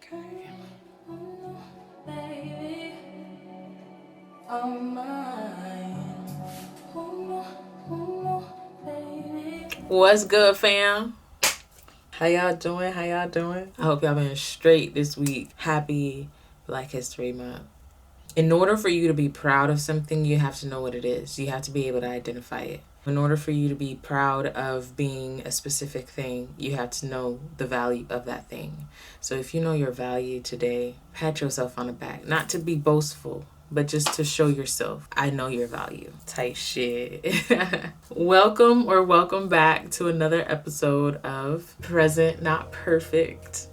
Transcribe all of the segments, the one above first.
Okay. Oh, baby. Oh, mine. Oh, baby. What's good, fam? How y'all doing? I hope y'all been straight this week. Happy Black History Month. In order for you to be proud of something, you have to know what it is. You have to be able to identify it. In order for you to be proud of being a specific thing, you have to know the value of that thing. So if you know your value today, pat yourself on the back. Not to be boastful, but just to show yourself, I know your value. Type shit. Welcome back to another episode of Present Not Perfect.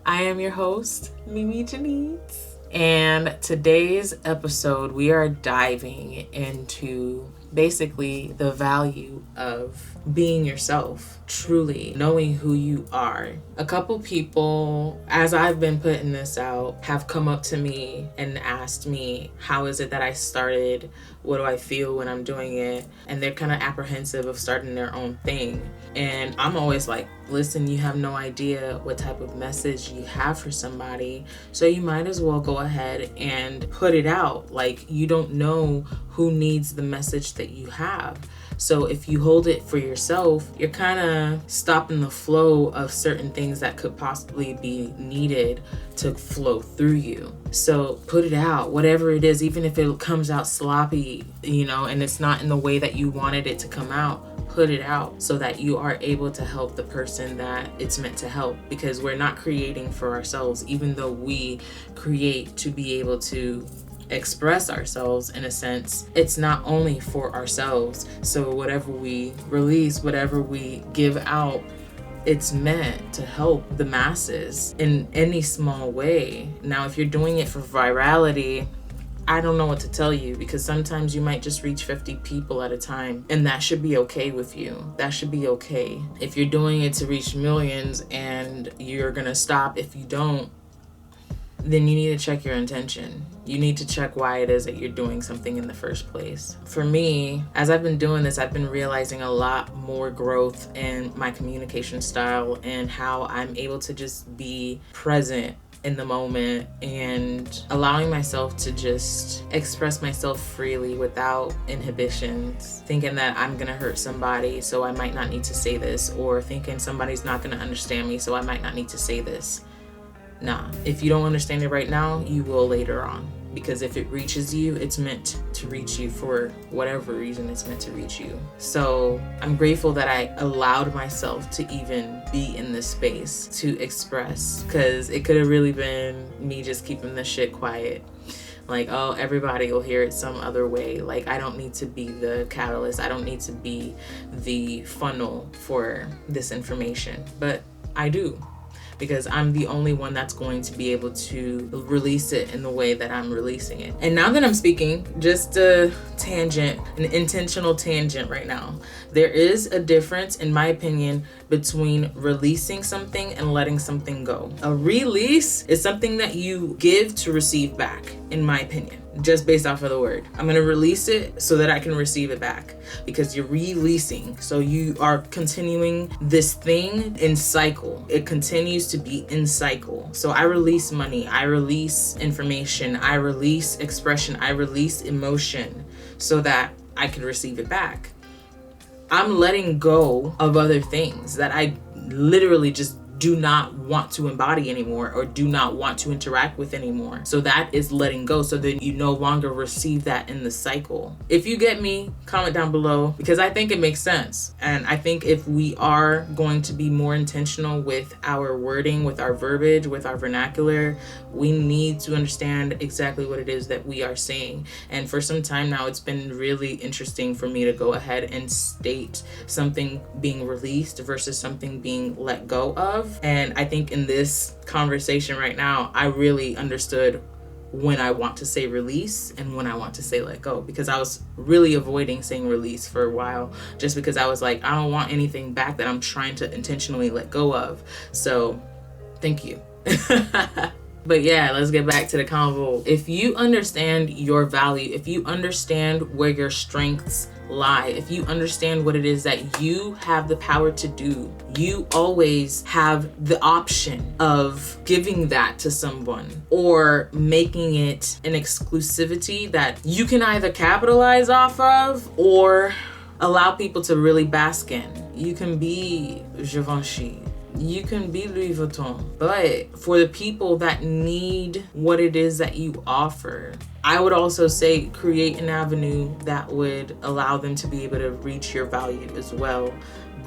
I am your host, Mimi Jeanite. And today's episode, we are diving into basically the value of being yourself, truly knowing who you are. A couple people, as I've been putting this out, have come up to me and asked me, how is it that I started? What do I feel when I'm doing it? And they're kind of apprehensive of starting their own thing. And I'm always like, listen, you have no idea what type of message you have for somebody, so you might as well go ahead and put it out. Like, you don't know who needs the message that you have. So if you hold it for yourself, you're kind of stopping the flow of certain things that could possibly be needed to flow through you. So put it out, whatever it is, even if it comes out sloppy, and it's not in the way that you wanted it to come out. Put it out so that you are able to help the person that it's meant to help, because we're not creating for ourselves, even though we create to be able to express ourselves. In a sense, it's not only for ourselves. So whatever we release, whatever we give out, it's meant to help the masses in any small way. Now, if you're doing it for virality, I don't know what to tell you, because sometimes you might just reach 50 people at a time, and that should be okay with you. That should be okay. If you're doing it to reach millions and you're gonna stop if you don't, then you need to check your intention. You need to check why it is that you're doing something in the first place. For me, as I've been doing this, I've been realizing a lot more growth in my communication style and how I'm able to just be present in the moment and allowing myself to just express myself freely without inhibitions, thinking that I'm gonna hurt somebody, so I might not need to say this, or thinking somebody's not gonna understand me, so I might not need to say this. Nah, if you don't understand it right now, you will later on. Because if it reaches you, it's meant to reach you for whatever reason it's meant to reach you. So I'm grateful that I allowed myself to even be in this space to express, because it could have really been me just keeping the shit quiet. Like, oh, everybody will hear it some other way. Like, I don't need to be the catalyst. I don't need to be the funnel for this information. But I do, because I'm the only one that's going to be able to release it in the way that I'm releasing it. And now that I'm speaking, just a tangent, an intentional tangent right now. There is a difference, in my opinion, between releasing something and letting something go. A release is something that you give to receive back, in my opinion, just based off of the word. I'm going to release it so that I can receive it back, because you're releasing. So you are continuing this thing in cycle. It continues to be in cycle. So I release money, I release information, I release expression, I release emotion so that I can receive it back. I'm letting go of other things that I literally just do not want to embody anymore, or do not want to interact with anymore. So that is letting go, so then you no longer receive that in the cycle. If you get me, comment down below, because I think it makes sense. And I think if we are going to be more intentional with our wording, with our verbiage, with our vernacular, we need to understand exactly what it is that we are saying. And for some time now, it's been really interesting for me to go ahead and state something being released versus something being let go of. And I think in this conversation right now, I really understood when I want to say release and when I want to say let go, because I was really avoiding saying release for a while, just because I was like, I don't want anything back that I'm trying to intentionally let go of. So thank you. But yeah, let's get back to the convo. If you understand your value, if you understand where your strengths lie, if you understand what it is that you have the power to do, you always have the option of giving that to someone or making it an exclusivity that you can either capitalize off of or allow people to really bask in. You can be Givenchy, you can be Louis Vuitton, but for the people that need what it is that you offer, I would also say create an avenue that would allow them to be able to reach your value as well.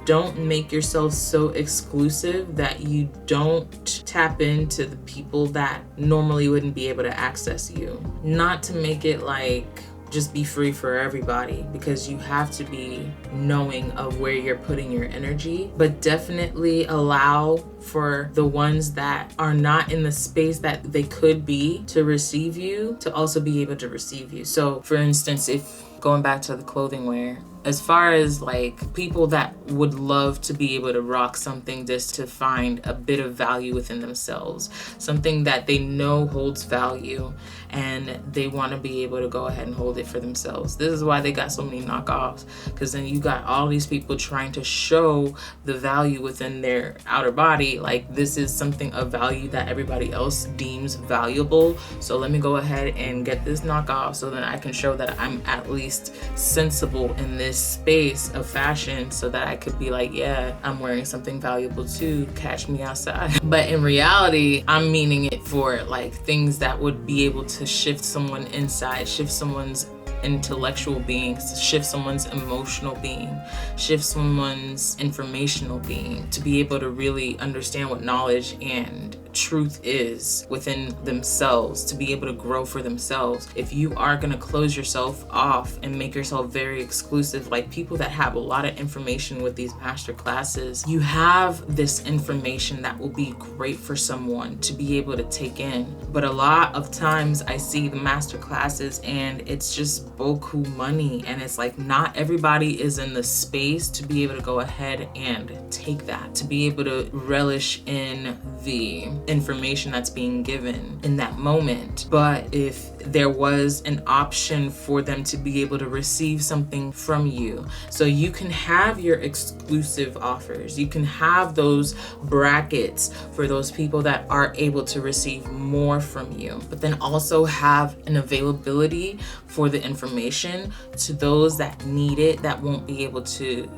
Don't make yourself so exclusive that you don't tap into the people that normally wouldn't be able to access you. Not to make it like just be free for everybody, because you have to be knowing of where you're putting your energy, but definitely allow for the ones that are not in the space that they could be to receive you, to also be able to receive you. So for instance, if going back to the clothing wear, as far as like people that would love to be able to rock something just to find a bit of value within themselves, something that they know holds value, and they want to be able to go ahead and hold it for themselves. This is why they got so many knockoffs, because then you got all these people trying to show the value within their outer body, like this is something of value that everybody else deems valuable, so let me go ahead and get this knockoff so that I can show that I'm at least sensible in this space of fashion, so that I could be like, yeah, I'm wearing something valuable too, catch me outside. But in reality, I'm meaning it for like things that would be able to shift someone inside, shift someone's intellectual being, shift someone's emotional being, shift someone's informational being, to be able to really understand what knowledge and truth is within themselves, to be able to grow for themselves. If you are going to close yourself off and make yourself very exclusive, like people that have a lot of information with these master classes, you have this information that will be great for someone to be able to take in. But a lot of times I see the master classes and it's just boku money, and it's like not everybody is in the space to be able to go ahead and take that, to be able to relish in the information that's being given in that moment. But if there was an option for them to be able to receive something from you, so you can have your exclusive offers, you can have those brackets for those people that are able to receive more from you, but then also have an availability for the information to those that need it, that won't be able to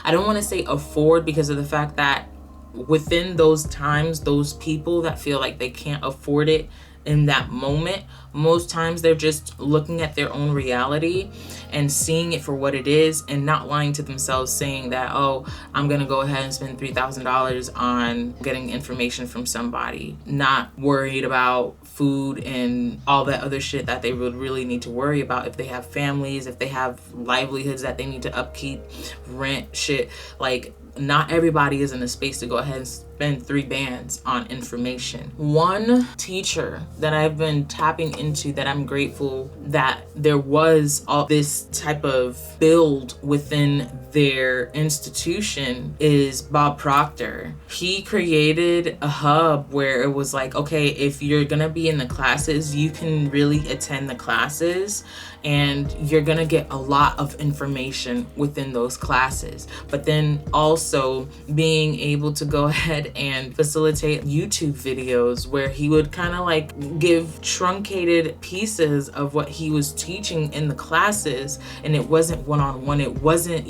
I don't want to say afford, because of the fact that within those times, those people that feel like they can't afford it in that moment, most times they're just looking at their own reality and seeing it for what it is, and not lying to themselves, saying that, oh, I'm gonna go ahead and spend $3,000 on getting information from somebody, not worried about food and all that other shit that they would really need to worry about if they have families, if they have livelihoods that they need to upkeep, rent, shit. Like, not everybody is in a space to go ahead and spend 3 bands on information. One teacher that I've been tapping into, that I'm grateful that there was all this type of build within their institution, is Bob Proctor. He created a hub where it was like, okay, if you're gonna be in the classes, you can really attend the classes and you're gonna get a lot of information within those classes. But then also being able to go ahead and facilitate YouTube videos where he would kind of like give truncated pieces of what he was teaching in the classes, and it wasn't one-on-one, it wasn't,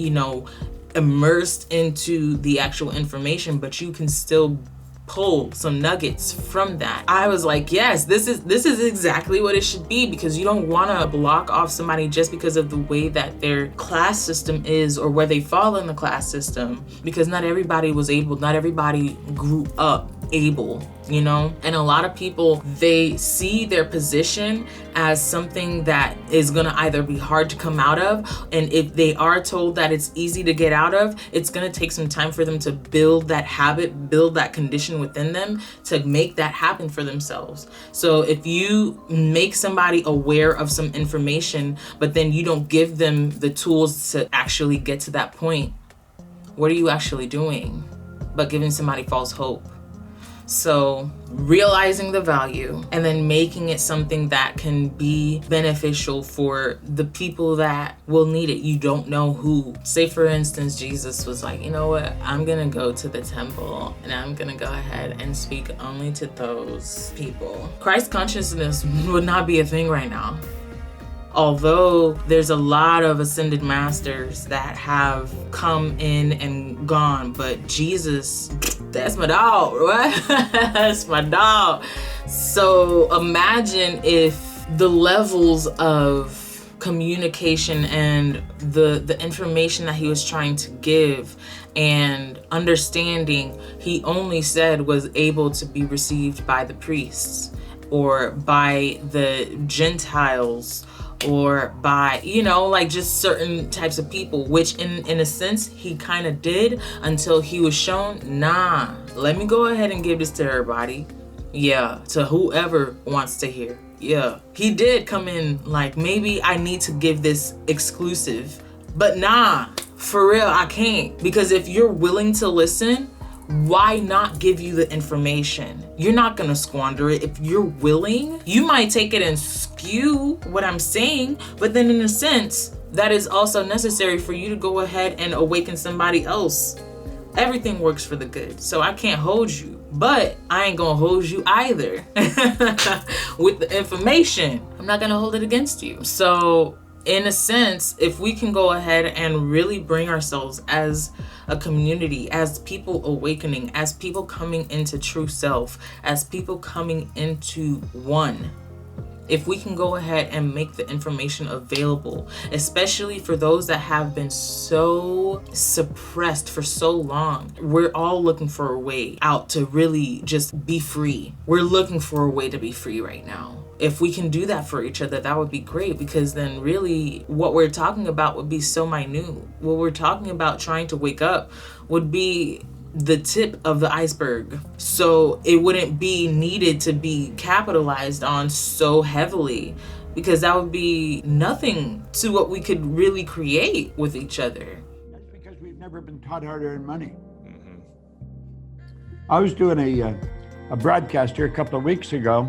immersed into the actual information, but you can still pull some nuggets from that. I was like, yes, this is exactly what it should be, because you don't want to block off somebody just because of the way that their class system is or where they fall in the class system, because not everybody was able, not everybody grew up able, and a lot of people, they see their position as something that is gonna either be hard to come out of, and if they are told that it's easy to get out of, it's gonna take some time for them to build that habit, build that condition within them to make that happen for themselves. So if you make somebody aware of some information, but then you don't give them the tools to actually get to that point, what are you actually doing but giving somebody false hope? So realizing the value and then making it something that can be beneficial for the people that will need it. You don't know who. Say for instance, Jesus was like, you know what? I'm going to go to the temple and I'm going to go ahead and speak only to those people. Christ consciousness would not be a thing right now. Although there's a lot of ascended masters that have come in and gone, but Jesus, that's my dog, right? That's my dog. So imagine if the levels of communication and the information that he was trying to give and understanding he only said was able to be received by the priests or by the Gentiles or by, like just certain types of people, which in a sense he kind of did until he was shown, nah, let me go ahead and give this to everybody. Yeah, to whoever wants to hear. Yeah, he did come in like, maybe I need to give this exclusive, but nah, for real, I can't. Because if you're willing to listen, why not give you the information? You're not gonna squander it. If you're willing, you might take it and skew what I'm saying, but then in a sense, that is also necessary for you to go ahead and awaken somebody else. Everything works for the good. So I can't hold you, but I ain't gonna hold you either with the information. I'm not gonna hold it against you. So in a sense, if we can go ahead and really bring ourselves as a community, as people awakening, as people coming into true self, as people coming into one, if we can go ahead and make the information available, especially for those that have been so suppressed for so long, we're all looking for a way out to really just be free. We're looking for a way to be free right now. If we can do that for each other, that would be great, because then really what we're talking about would be so minute. What we're talking about trying to wake up would be the tip of the iceberg. So it wouldn't be needed to be capitalized on so heavily, because that would be nothing to what we could really create with each other. That's because we've never been taught how to earn money. Mm-hmm. I was doing a broadcast here a couple of weeks ago,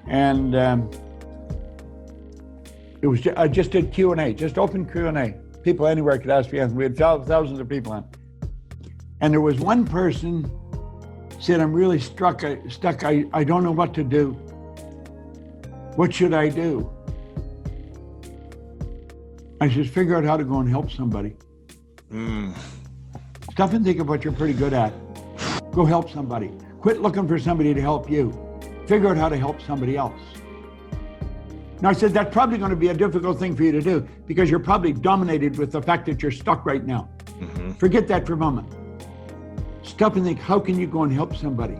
and it was I just did Q&A, just open Q&A. People anywhere could ask me anything. We had thousands of people on. And there was one person said, I'm really stuck. I don't know what to do. What should I do? I said, figure out how to go and help somebody. Stop and think of what you're pretty good at. Go help somebody. Quit looking for somebody to help you. Figure out how to help somebody else. Now I said, that's probably going to be a difficult thing for you to do, because you're probably dominated with the fact that you're stuck right now. Mm-hmm. Forget that for a moment. Stop and think, how can you go and help somebody?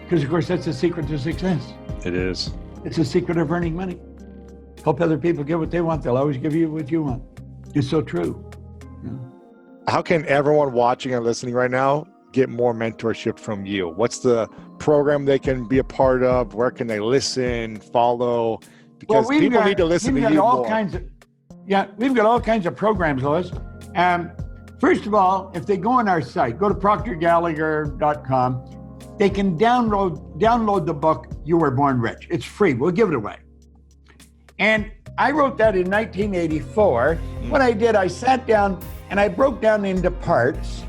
Because of course, that's the secret to success. It is. It's the secret of earning money. Help other people get what they want. They'll always give you what you want. It's so true. Yeah. How can everyone watching and listening right now get more mentorship from you? What's the program they can be a part of? Where can they listen, follow? Because people need to listen to you more. We've got all kinds of programs, Lois. First of all, if they go on our site, go to proctorgallagher.com, they can download the book, You Were Born Rich. It's free. We'll give it away. And I wrote that in 1984. What I did, I sat down and I broke down into parts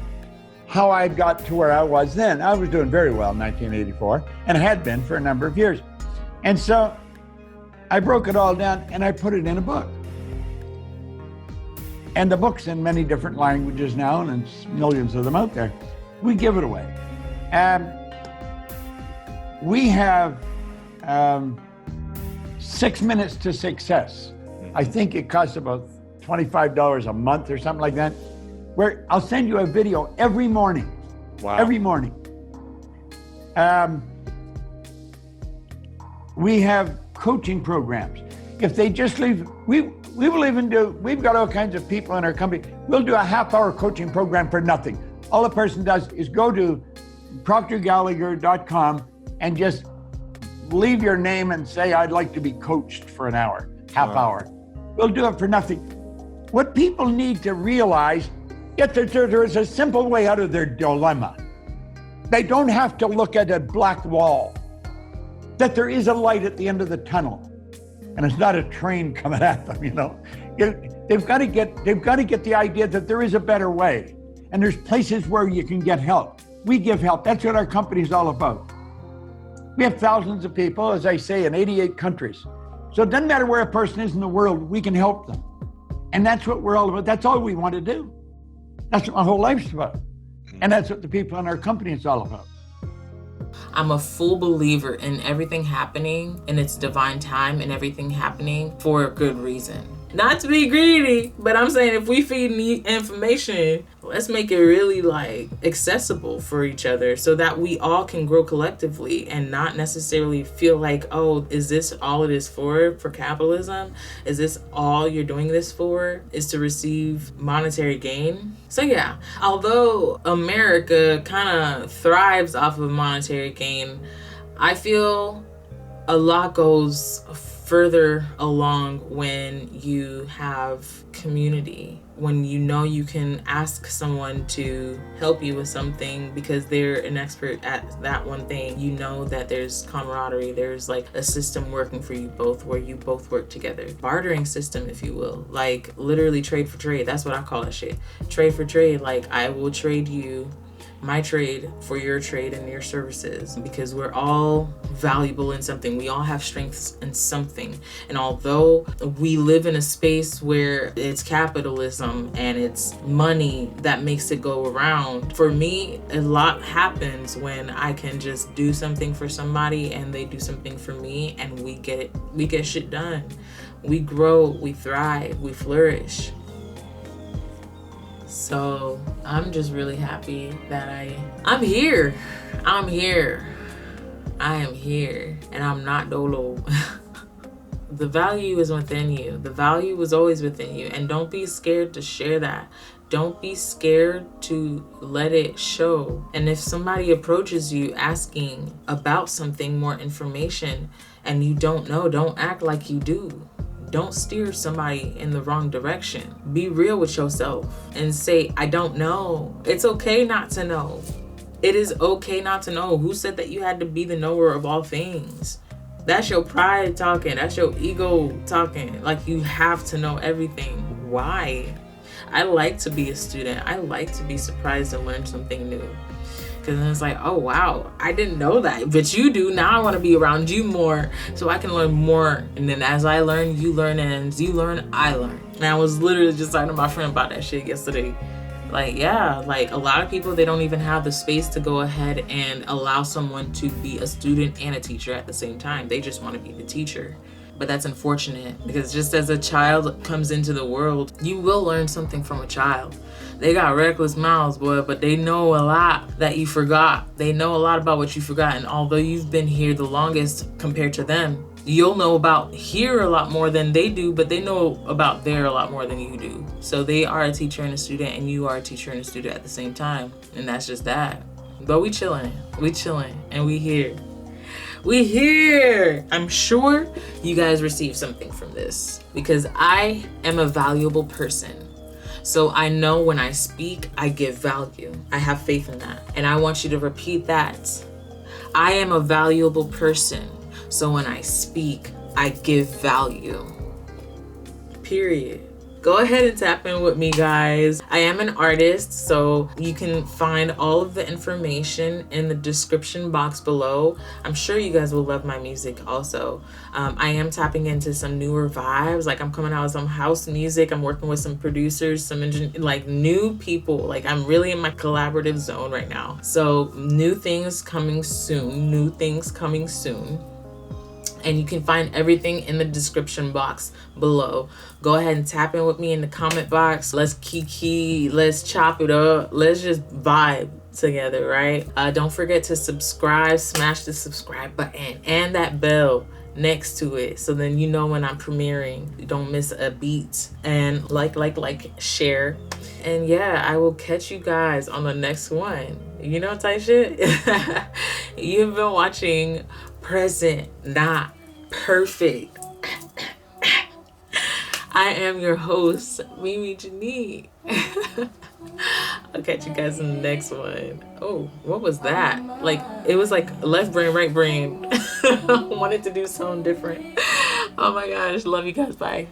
how I got to where I was then. I was doing very well in 1984 and had been for a number of years. And so I broke it all down and I put it in a book. And the book's in many different languages now, and it's millions of them out there. We give it away. We have 6 minutes to success. I think it costs about $25 a month or something like that, where I'll send you a video every morning. Wow. Every morning. We have coaching programs. If they just leave, we will even we've got all kinds of people in our company. We'll do a half-hour coaching program for nothing. All a person does is go to proctorgallagher.com and just leave your name and say, I'd like to be coached for an hour, half-hour. We'll do it for nothing. What people need to realize, there is a simple way out of their dilemma. They don't have to look at a black wall. That there is a light at the end of the tunnel, and it's not a train coming at them. They've got to get the idea that there is a better way, and there's places where you can get help. We give help. That's what our company is all about. We have thousands of people, as I say, in 88 countries. So it doesn't matter where a person is in the world, we can help them. And that's what we're all about. That's all we want to do. That's what my whole life's about. And that's what the people in our company is all about. I'm a full believer in everything happening in its divine time and everything happening for a good reason. Not to be greedy, but I'm saying if we feed information, let's make it really accessible for each other so that we all can grow collectively and not necessarily feel like, oh, is this all it is for capitalism? Is this all you're doing this for? Is to receive monetary gain? So yeah, although America kind of thrives off of monetary gain, I feel a lot goes further along when you have community, when you can ask someone to help you with something because they're an expert at that one thing. You know that there's camaraderie, there's a system working for you both where you both work together. Bartering system, if you will, literally trade for trade. That's what I call that shit. Trade for trade. I will trade you my trade for your trade and your services because we're all valuable in something. We all have strengths in something. And although we live in a space where it's capitalism and it's money that makes it go around, for me, a lot happens when I can just do something for somebody and they do something for me and we get shit done. We grow, we thrive, we flourish. So I'm just really happy that I'm here. I am here and I'm not dolo. The value is within you. The value is always within you. And don't be scared to share that. Don't be scared to let it show. And if somebody approaches you asking about something, more information, and you don't know, don't act like you do. Don't steer somebody in the wrong direction. Be real with yourself and say, I don't know. It's okay not to know. It is okay not to know. Who said that you had to be the knower of all things? That's your pride talking. That's your ego talking. You have to know everything. Why? I like to be a student. I like to be surprised and learn something new. Because then it's oh, wow, I didn't know that. But you do. Now I want to be around you more so I can learn more. And then as I learn, you learn. And as you learn, I learn. And I was literally just talking to my friend about that shit yesterday. A lot of people, they don't even have the space to go ahead and allow someone to be a student and a teacher at the same time. They just want to be the teacher. But that's unfortunate because just as a child comes into the world, you will learn something from a child. They got reckless mouths, boy, but they know a lot that you forgot. They know a lot about what you forgot. And although you've been here the longest compared to them, you'll know about here a lot more than they do, but they know about there a lot more than you do. So they are a teacher and a student, and you are a teacher and a student at the same time. And that's just that. But we chilling, and we here. We here. I'm sure you guys received something from this because I am a valuable person. So I know when I speak, I give value. I have faith in that. And I want you to repeat that. I am a valuable person. So when I speak, I give value. Period. Go ahead and tap in with me, guys. I am an artist, so you can find all of the information in the description box below. I'm sure you guys will love my music also. I am tapping into some newer vibes. I'm coming out with some house music. I'm working with some producers, some new people. I'm really in my collaborative zone right now. So new things coming soon. And you can find everything in the description box below. Go ahead and tap in with me in the comment box. Let's kiki, let's chop it up. Let's just vibe together, right? Don't forget to subscribe, smash the subscribe button and that bell next to it. So then you know when I'm premiering. You don't miss a beat. And like, share. And yeah, I will catch you guys on the next one. Type shit. You've been watching Present Not Perfect. I am your host, Mimi Jeanite. I'll catch you guys in the next one. Oh, what was that? Like, it was like left brain, right brain. Wanted to do something different. Oh my gosh. Love you guys. Bye.